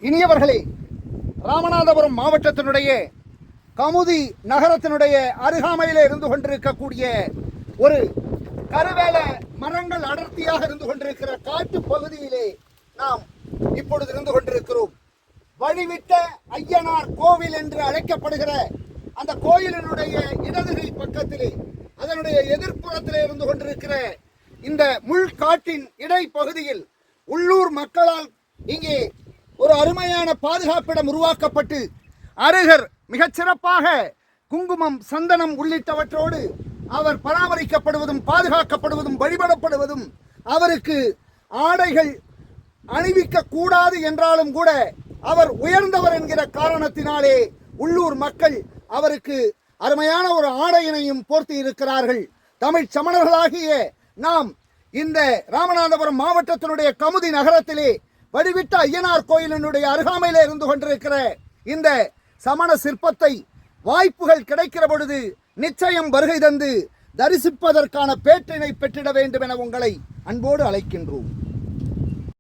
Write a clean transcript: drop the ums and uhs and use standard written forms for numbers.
இனியவர்களே, ராமநாதபுரம் மாவட்டத்தினுடைய கமுதி நகரத்தினுடைய அருகாமையிலே இருந்து கொண்டிருக்கக்கூடிய ஒரு கருவேல மரங்கள் அடர்த்தியாக இருந்து கொண்டிருக்கிற காட்டு பகுதியிலே நாம் இப்பொழுது இருந்து கொண்டிருக்கிறோம். வழிவிட்ட ஐயனார் கோவில் என்று அழைக்கப்படுகிற அந்த கோயிலினுடைய இடதுகை பக்கத்திலே, அதனுடைய எதிர்ப்புறத்திலே இருந்து கொண்டிருக்கிற இந்த முள்காட்டின் இடைப்பகுதியில் உள்ளூர் மக்களால் இங்கே ஒரு அருமையான பாதுகாப்பிடம் உருவாக்கப்பட்டு அருகர் மிகச் சிறப்பாக குங்குமம், சந்தனம் உள்ளிட்டவற்றோடு அவர் பராமரிக்கப்படுவதும் பாதுகாக்கப்படுவதும் வழிபடப்படுவதும், அவருக்கு ஆடைகள் அணிவிக்க கூடாது என்றாலும் கூட அவர் உயர்ந்தவர் என்கிற காரணத்தினாலே உள்ளூர் மக்கள் அவருக்கு அருமையான ஒரு ஆடையினையும் போர்த்தி இருக்கிறார்கள். தமிழ் சமணர்களாகிய நாம் இந்த ராமநாதபுரம் மாவட்டத்தினுடைய கமுதி நகரத்திலே வடிவிட்ட ஐயனார் கோயிலினுடைய அருகாமையிலே இருந்து கொண்டிருக்கிற இந்த சமண சிற்பத்தை வாய்ப்புகள் கிடைக்கிற பொழுது நிச்சயம் வருகை தந்து தரிசிப்பதற்கான பேற்றினை பெற்றிட வேண்டும் என உங்களை அன்போடு அழைக்கின்றோம்.